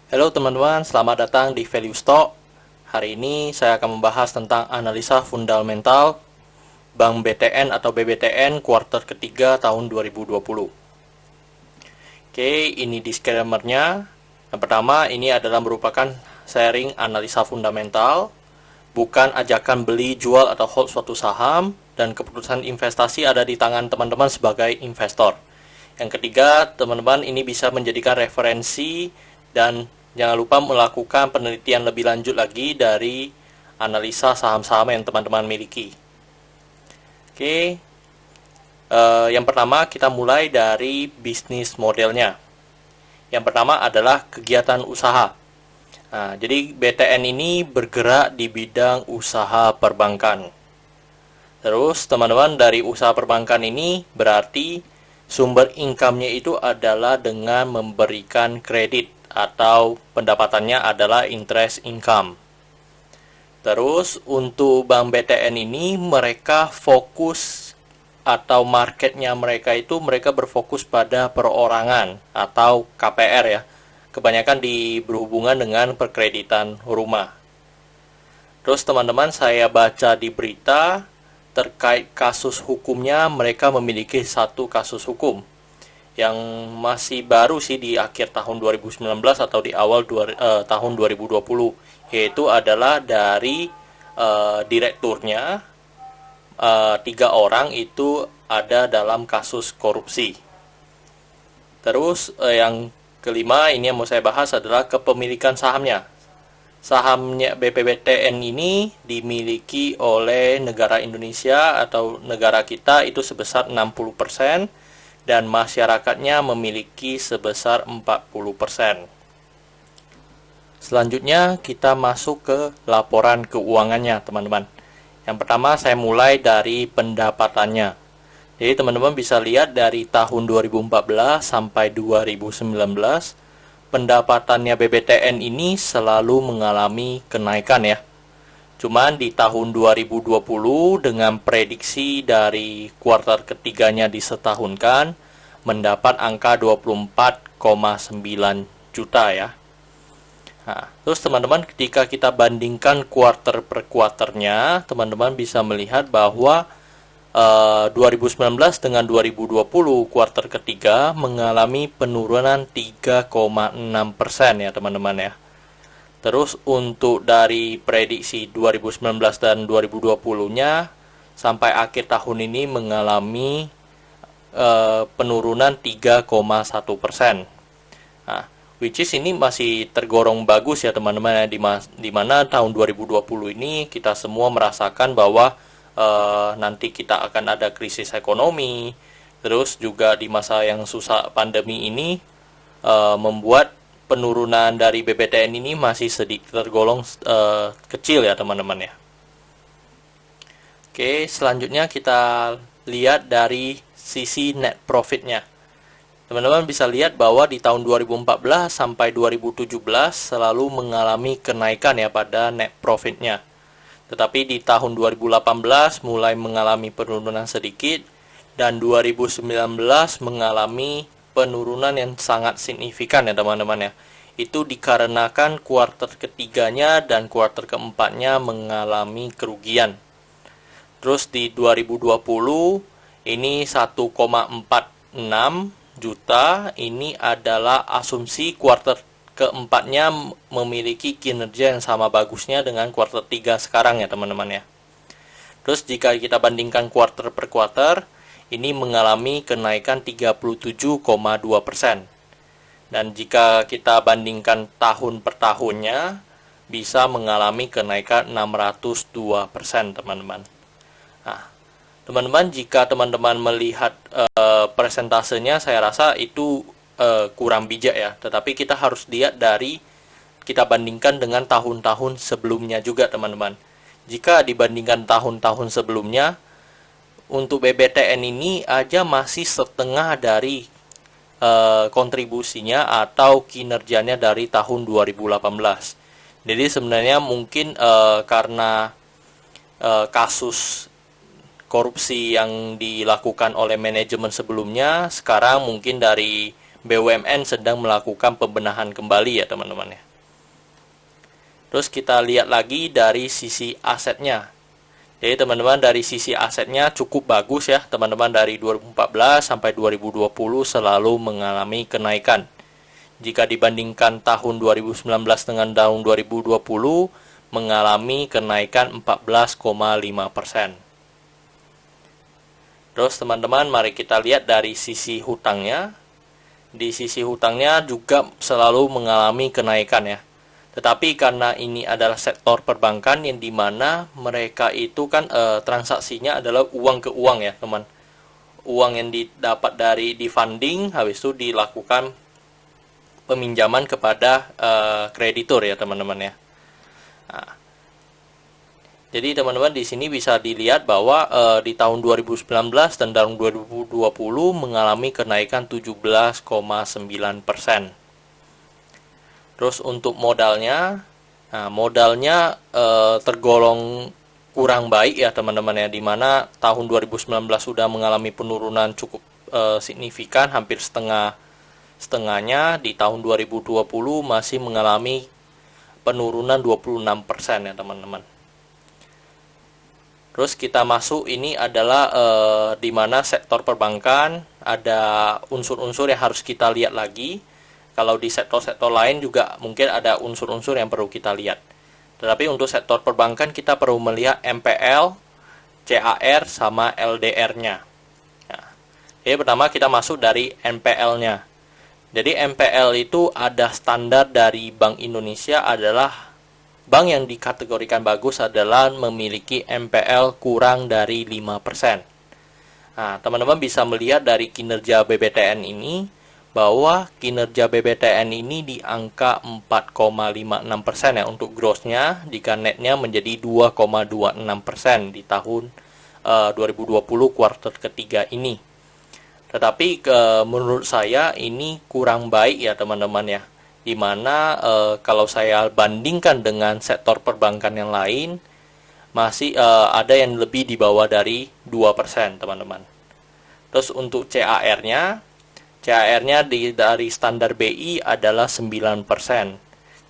Halo teman-teman, selamat datang di Value Stock. Hari ini saya akan membahas tentang analisa fundamental Bank BTN atau BBTN kuartal ketiga tahun 2020. Oke, ini disclaimer-nya. Yang pertama, ini adalah merupakan sharing analisa fundamental, bukan ajakan beli, jual, atau hold suatu saham, dan keputusan investasi ada di tangan teman-teman sebagai investor. Yang ketiga, teman-teman ini bisa menjadikan referensi dan jangan lupa melakukan penelitian lebih lanjut lagi dari analisa saham-saham yang teman-teman miliki. Oke, yang pertama kita mulai dari bisnis modelnya. Yang pertama adalah kegiatan usaha. Nah, jadi BTN ini bergerak di bidang usaha perbankan. Terus teman-teman dari usaha perbankan ini berarti sumber income-nya itu adalah dengan memberikan kredit atau pendapatannya adalah interest income. Terus untuk Bank BTN ini mereka fokus atau marketnya mereka itu mereka berfokus pada perorangan atau KPR ya. Kebanyakan berhubungan dengan perkreditan rumah. Terus teman-teman saya baca di berita terkait kasus hukumnya, mereka memiliki satu kasus hukum yang masih baru sih di akhir tahun 2019 atau di awal tahun 2020, yaitu adalah dari direkturnya 3 orang itu ada dalam kasus korupsi. Terus yang kelima ini yang mau saya bahas adalah kepemilikan sahamnya. Sahamnya BPBTN ini dimiliki oleh negara Indonesia atau negara kita itu sebesar 60%. Dan masyarakatnya memiliki sebesar 40%. Selanjutnya kita masuk ke laporan keuangannya teman-teman. Yang pertama saya mulai dari pendapatannya. Jadi teman-teman bisa lihat dari tahun 2014 sampai 2019 pendapatannya BBTN ini selalu mengalami kenaikan ya. Cuman di tahun 2020 dengan prediksi dari kuartal ketiganya disetahunkan mendapat angka 24,9 juta ya. Nah, terus teman-teman ketika kita bandingkan kuartal per kuarternya, teman-teman bisa melihat bahwa 2019 dengan 2020 kuartal ketiga mengalami penurunan 3,6% ya teman-teman ya. Terus untuk dari prediksi 2019 dan 2020-nya sampai akhir tahun ini mengalami penurunan 3,1%. Nah, which is ini masih tergolong bagus ya teman-teman, di mana tahun 2020 ini kita semua merasakan bahwa nanti kita akan ada krisis ekonomi. Terus juga di masa yang susah pandemi ini membuat penurunan dari BBTN ini masih sedikit tergolong kecil ya teman-teman ya. Oke, selanjutnya kita lihat dari sisi net profitnya. Teman-teman bisa lihat bahwa di tahun 2014 sampai 2017 selalu mengalami kenaikan ya pada net profitnya. Tetapi di tahun 2018 mulai mengalami penurunan sedikit dan 2019 mengalami penurunan yang sangat signifikan ya teman-teman ya. Itu dikarenakan kuartal ketiganya dan kuartal keempatnya mengalami kerugian. Terus di 2020 ini 1,46 juta ini adalah asumsi kuartal keempatnya memiliki kinerja yang sama bagusnya dengan kuartal 3 sekarang ya teman-teman ya. Terus jika kita bandingkan kuartal per kuartal ini mengalami kenaikan 37,2%. Dan jika kita bandingkan tahun per tahunnya, bisa mengalami kenaikan 602% teman-teman. Nah, teman-teman jika teman-teman melihat presentasenya, saya rasa itu kurang bijak ya. Tetapi kita harus lihat kita bandingkan dengan tahun-tahun sebelumnya juga teman-teman. Jika dibandingkan tahun-tahun sebelumnya, untuk BBTN ini aja masih setengah dari kontribusinya atau kinerjanya dari tahun 2018. Jadi sebenarnya mungkin karena kasus korupsi yang dilakukan oleh manajemen sebelumnya, sekarang mungkin dari BUMN sedang melakukan pembenahan kembali ya teman-teman ya. Terus kita lihat lagi dari sisi asetnya. Jadi teman-teman, dari sisi asetnya cukup bagus ya teman-teman, dari 2014 sampai 2020 selalu mengalami kenaikan. Jika dibandingkan tahun 2019 dengan tahun 2020, mengalami kenaikan 14,5%. Terus teman-teman, mari kita lihat dari sisi hutangnya. Di sisi hutangnya juga selalu mengalami kenaikan ya. Tetapi karena ini adalah sektor perbankan yang dimana mereka itu kan transaksinya adalah uang ke uang ya teman. Uang yang didapat dari funding, habis itu dilakukan peminjaman kepada kreditur ya teman-teman ya. Nah, jadi teman-teman di sini bisa dilihat bahwa di tahun 2019 dan tahun 2020 mengalami kenaikan 17,9%. Terus untuk modalnya, modalnya tergolong kurang baik ya teman-teman ya, di mana tahun 2019 sudah mengalami penurunan cukup signifikan, hampir setengahnya. Di tahun 2020 masih mengalami penurunan 26% ya teman-teman. Terus kita masuk, ini adalah di mana sektor perbankan ada unsur-unsur yang harus kita lihat lagi. Kalau di sektor-sektor lain juga mungkin ada unsur-unsur yang perlu kita lihat. Tetapi untuk sektor perbankan kita perlu melihat MPL, CAR, sama LDR-nya. Nah, jadi pertama kita masuk dari NPL-nya. Jadi MPL itu ada standar dari Bank Indonesia, adalah bank yang dikategorikan bagus adalah memiliki MPL kurang dari 5%. Nah, teman-teman bisa melihat dari kinerja BBTN ini, bahwa kinerja BBTN ini di angka 4,56% ya untuk grossnya, jika netnya menjadi 2,26% di tahun 2020 kuartal ketiga ini. Tetapi menurut saya ini kurang baik ya teman-teman ya. Dimana kalau saya bandingkan dengan sektor perbankan yang lain, masih ada yang lebih di bawah dari 2% teman-teman. Terus untuk CAR-nya dari standar BI adalah 9%.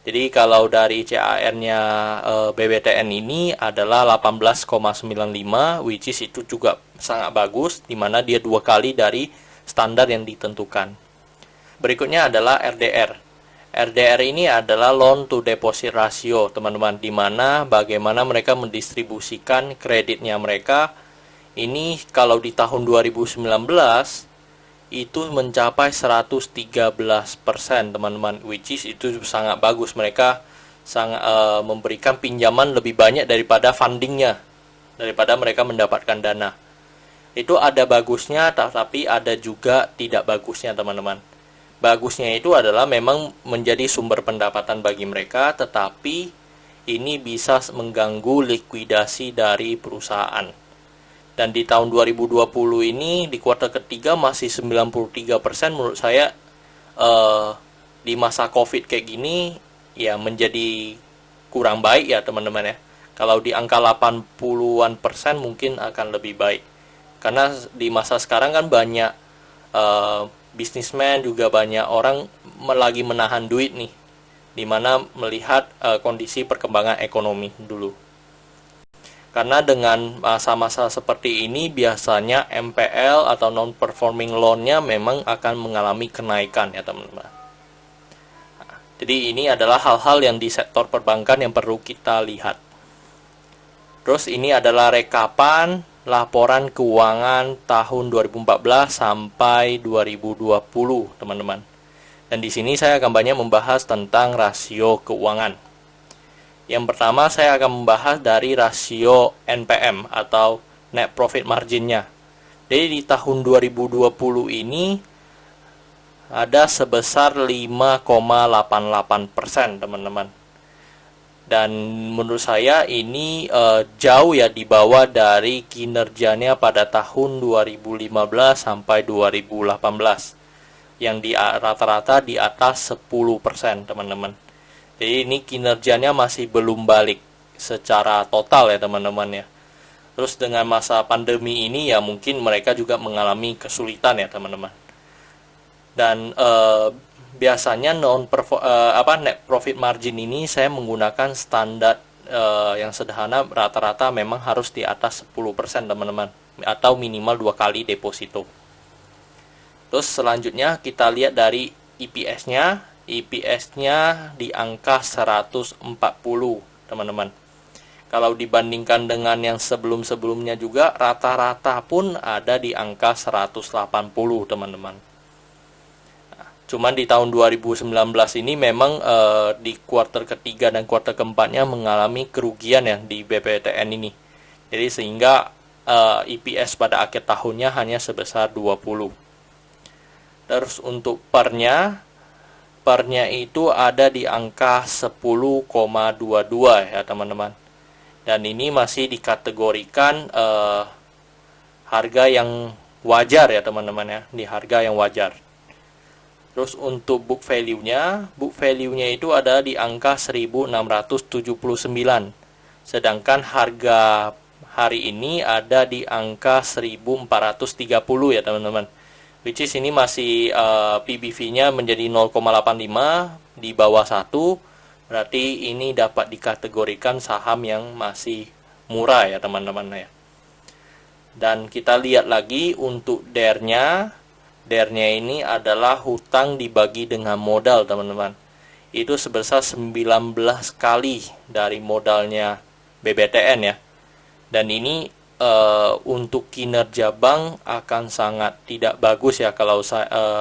Jadi kalau dari CAR-nya BBTN ini adalah 18,95, which is itu juga sangat bagus, dimana dia 2 kali dari standar yang ditentukan. Berikutnya adalah RDR. RDR ini adalah loan to deposit ratio teman-teman, di mana bagaimana mereka mendistribusikan kreditnya mereka. Ini kalau di tahun 2019 itu mencapai 113% teman-teman, which is itu sangat bagus. Mereka sangat memberikan pinjaman lebih banyak daripada fundingnya, daripada mereka mendapatkan dana. Itu ada bagusnya, tapi ada juga tidak bagusnya teman-teman. Bagusnya itu adalah memang menjadi sumber pendapatan bagi mereka, tetapi ini bisa mengganggu likuidasi dari perusahaan. Dan di tahun 2020 ini, di kuartal ketiga masih 93%, menurut saya di masa COVID kayak gini ya menjadi kurang baik ya teman-teman ya. Kalau di angka 80-an% mungkin akan lebih baik. Karena di masa sekarang kan banyak bisnismen, juga banyak orang lagi menahan duit nih, dimana melihat kondisi perkembangan ekonomi dulu. Karena dengan masa-masa seperti ini biasanya MPL atau non-performing loan-nya memang akan mengalami kenaikan ya teman-teman. Jadi ini adalah hal-hal yang di sektor perbankan yang perlu kita lihat. Terus ini adalah rekapan laporan keuangan tahun 2014 sampai 2020, teman-teman. Dan di sini saya akan banyak membahas tentang rasio keuangan. Yang pertama saya akan membahas dari rasio NPM atau net profit margin-nya. Jadi di tahun 2020 ini ada sebesar 5,88%, teman-teman. Dan menurut saya ini jauh ya di bawah dari kinerjanya pada tahun 2015 sampai 2018 yang di rata-rata di atas 10%, teman-teman. Jadi ini kinerjanya masih belum balik secara total ya teman-teman ya. Terus dengan masa pandemi ini ya mungkin mereka juga mengalami kesulitan ya teman-teman. Dan biasanya net profit margin ini saya menggunakan standar yang sederhana, rata-rata memang harus di atas 10% teman-teman, atau minimal 2 kali deposito. Terus selanjutnya kita lihat dari EPS-nya. EPS-nya di angka 140 teman-teman. Kalau dibandingkan dengan yang sebelum-sebelumnya juga, rata-rata pun ada di angka 180 teman-teman. Cuman di tahun 2019 ini memang di kuartal ketiga dan kuartal keempatnya mengalami kerugian ya di BBTN ini. Jadi sehingga EPS pada akhir tahunnya hanya sebesar 20. Terus untuk pernya itu ada di angka 10,22 ya teman-teman. Dan ini masih dikategorikan harga yang wajar ya teman-teman ya, di harga yang wajar. Terus untuk book value-nya itu ada di angka 1679. Sedangkan harga hari ini ada di angka 1430 ya teman-teman. Which is ini masih PBV-nya menjadi 0,85 di bawah 1. Berarti ini dapat dikategorikan saham yang masih murah ya teman-teman ya. Dan kita lihat lagi untuk DER-nya. DER-nya ini adalah hutang dibagi dengan modal teman-teman. Itu sebesar 19 kali dari modalnya BBTN ya. Dan ini untuk kinerja bank akan sangat tidak bagus ya kalau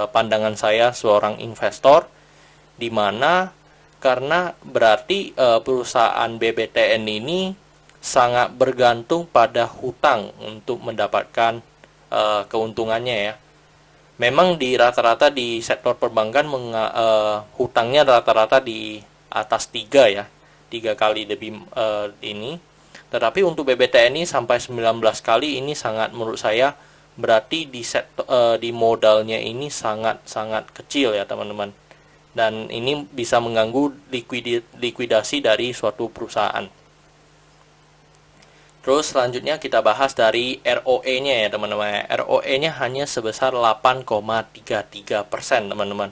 pandangan saya seorang investor, di mana karena berarti perusahaan BBTN ini sangat bergantung pada hutang untuk mendapatkan keuntungannya ya. Memang di rata-rata di sektor perbankan hutangnya rata-rata di atas 3 ya, 3 kali lebih ini. Tetapi untuk BBTN ini sampai 19 kali ini sangat, menurut saya berarti di modalnya ini sangat kecil ya teman-teman. Dan ini bisa mengganggu likuidasi dari suatu perusahaan. Terus selanjutnya kita bahas dari ROE-nya ya teman-teman. ROE-nya hanya sebesar 8,33% teman-teman.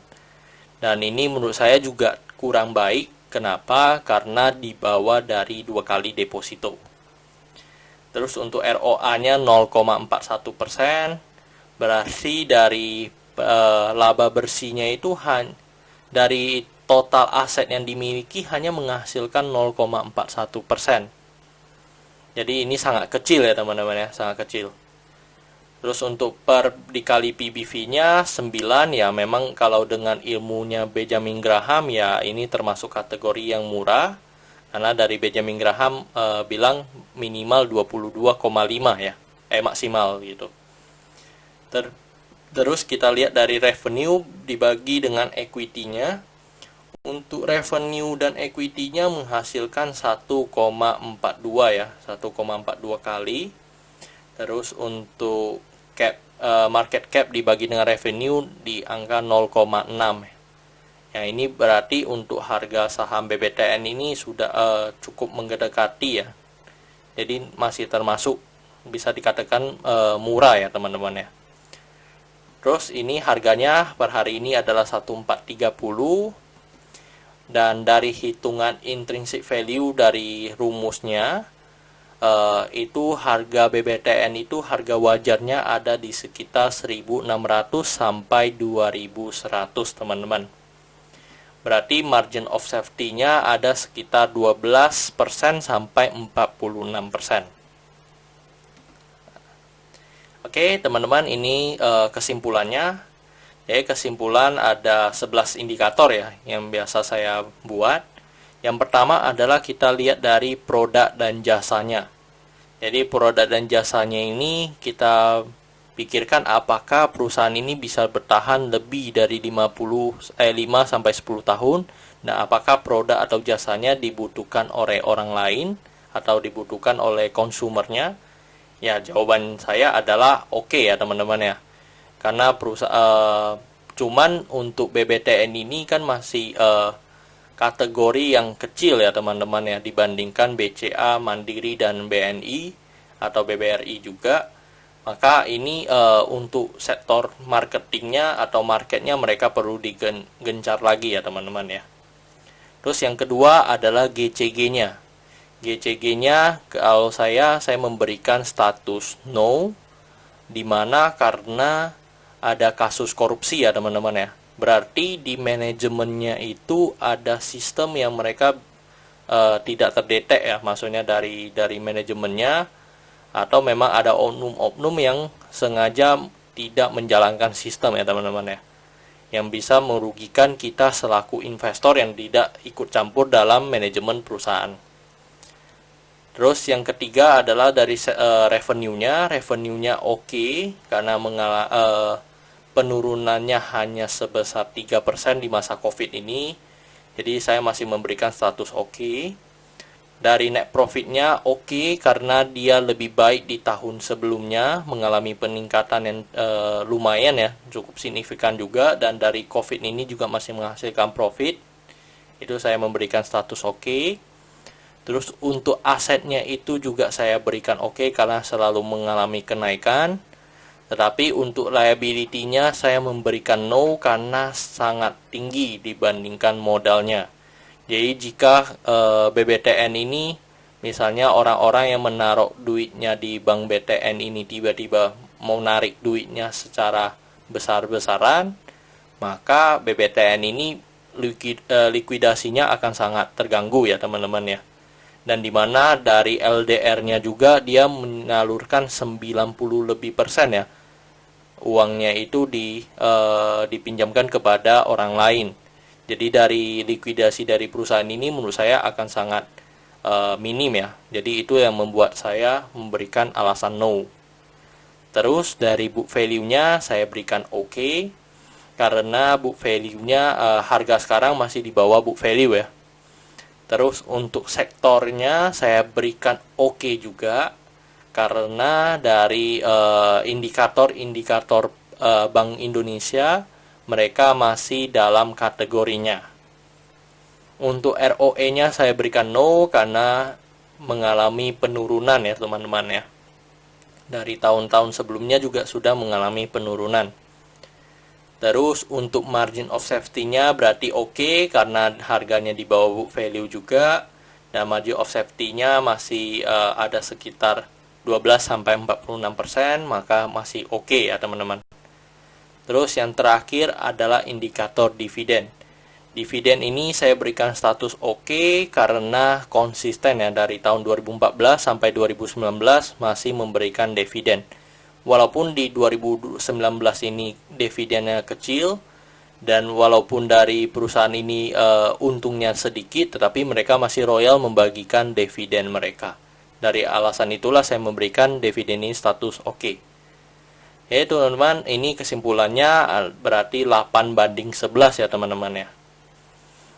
Dan ini menurut saya juga kurang baik. Kenapa? Karena di bawah dari 2 kali deposito. Terus untuk ROA-nya 0,41%. Berarti dari laba bersihnya itu dari total aset yang dimiliki hanya menghasilkan 0,41%. Jadi ini sangat kecil ya teman-teman ya, sangat kecil. Terus untuk dikali PBV-nya 9 ya, memang kalau dengan ilmunya Benjamin Graham ya ini termasuk kategori yang murah. Karena dari Benjamin Graham bilang minimal 22,5 ya, maksimal gitu. Terus kita lihat dari revenue dibagi dengan equity-nya. Untuk revenue dan equity-nya menghasilkan 1,42 ya, 1,42 kali. Terus untuk market cap dibagi dengan revenue di angka 0,6. Ya, ini berarti untuk harga saham BBTN ini sudah cukup mendekati ya. Jadi masih termasuk bisa dikatakan murah ya teman-teman ya. Terus ini harganya per hari ini adalah 1430. Dan dari hitungan intrinsic value dari rumusnya, itu harga BBTN itu harga wajarnya ada di sekitar 1.600 sampai 2.100 teman-teman. Berarti margin of safety-nya ada sekitar 12% sampai 46%. Oke teman-teman, ini kesimpulannya. Jadi kesimpulan ada 11 indikator ya yang biasa saya buat. Yang pertama adalah kita lihat dari produk dan jasanya. Jadi produk dan jasanya ini kita pikirkan apakah perusahaan ini bisa bertahan lebih dari 5 sampai 10 tahun, dan apakah produk atau jasanya dibutuhkan oleh orang lain atau dibutuhkan oleh konsumernya. Ya, jawaban saya adalah oke ya teman-teman ya. Karena cuman untuk BBTN ini kan masih kategori yang kecil ya teman-teman ya, dibandingkan BCA, Mandiri, dan BNI atau BBRI juga. Maka ini untuk sektor marketingnya atau marketnya mereka perlu digencar lagi ya teman-teman ya. Terus yang kedua adalah GCG-nya. GCG-nya kalau saya memberikan status no, dimana karena ada kasus korupsi ya teman-teman ya. Berarti di manajemennya itu ada sistem yang mereka tidak terdetek ya, maksudnya dari manajemennya, atau memang ada oknum-oknum yang sengaja tidak menjalankan sistem ya teman-teman ya, yang bisa merugikan kita selaku investor yang tidak ikut campur dalam manajemen perusahaan. Terus yang ketiga adalah dari revenue-nya oke, karena penurunannya hanya sebesar 3% di masa COVID ini. Jadi saya masih memberikan status oke. Dari net profitnya oke, karena dia lebih baik di tahun sebelumnya, mengalami peningkatan yang lumayan ya, cukup signifikan juga, dan dari COVID ini juga masih menghasilkan profit. Itu saya memberikan status oke. Terus untuk asetnya itu juga saya berikan oke, karena selalu mengalami kenaikan. Tetapi untuk liability-nya saya memberikan no, karena sangat tinggi dibandingkan modalnya. Jadi jika BBTN ini, misalnya orang-orang yang menaruh duitnya di bank BTN ini tiba-tiba mau narik duitnya secara besar-besaran, maka BBTN ini likuidasinya akan sangat terganggu ya teman-teman ya. Dan dimana dari LDR-nya juga dia menyalurkan 90% lebih ya, uangnya itu dipinjamkan kepada orang lain. Jadi dari likuidasi dari perusahaan ini menurut saya akan sangat minim ya. Jadi itu yang membuat saya memberikan alasan no. Terus dari book value-nya saya berikan oke, karena book value-nya harga sekarang masih di bawah book value ya. Terus untuk sektornya saya berikan oke juga, karena dari indikator Bank Indonesia mereka masih dalam kategorinya. Untuk ROE-nya saya berikan no, karena mengalami penurunan ya teman-teman ya. Dari tahun-tahun sebelumnya juga sudah mengalami penurunan. Terus untuk margin of safety-nya berarti oke, karena harganya di bawah book value juga, dan margin of safety-nya masih ada sekitar 12-46%, maka masih oke ya teman-teman. Terus yang terakhir adalah indikator dividen. Dividen ini saya berikan status oke, karena konsisten ya, dari tahun 2014 sampai 2019 masih memberikan dividen. Walaupun di 2019 ini dividennya kecil, dan walaupun dari perusahaan ini untungnya sedikit, tetapi mereka masih royal membagikan dividen mereka. Dari alasan itulah saya memberikan dividen ini status oke. Ya teman-teman, ini kesimpulannya berarti 8/11 ya teman-teman ya.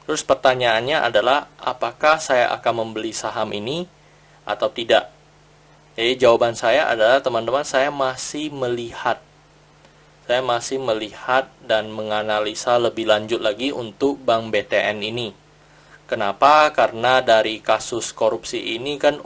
Terus pertanyaannya adalah, apakah saya akan membeli saham ini atau tidak? Jadi jawaban saya adalah teman-teman, saya masih melihat dan menganalisa lebih lanjut lagi untuk Bank BTN ini. Kenapa? Karena dari kasus korupsi ini kan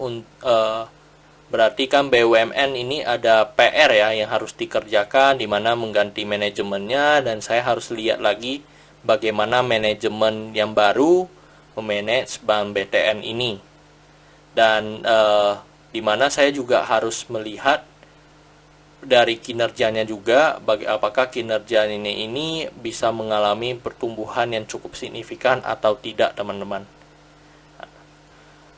berarti kan BUMN ini ada PR ya yang harus dikerjakan, di mana mengganti manajemennya, dan saya harus lihat lagi bagaimana manajemen yang baru memanage Bank BTN ini. Dan di mana saya juga harus melihat dari kinerjanya juga, apakah kinerja ini bisa mengalami pertumbuhan yang cukup signifikan atau tidak teman-teman.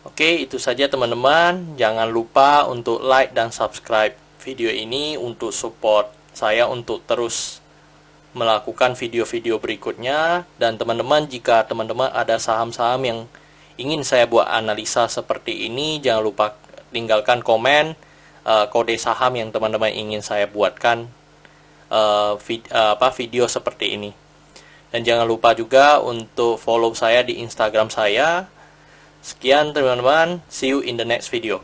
Oke, itu saja teman-teman. Jangan lupa untuk like dan subscribe video ini untuk support saya untuk terus melakukan video-video berikutnya. Dan teman-teman, jika teman-teman ada saham-saham yang ingin saya buat analisa seperti ini, jangan lupa tinggalkan komen kode saham yang teman-teman ingin saya buatkan video seperti ini. Dan jangan lupa juga untuk follow saya di Instagram saya. Sekian teman-teman, see you in the next video.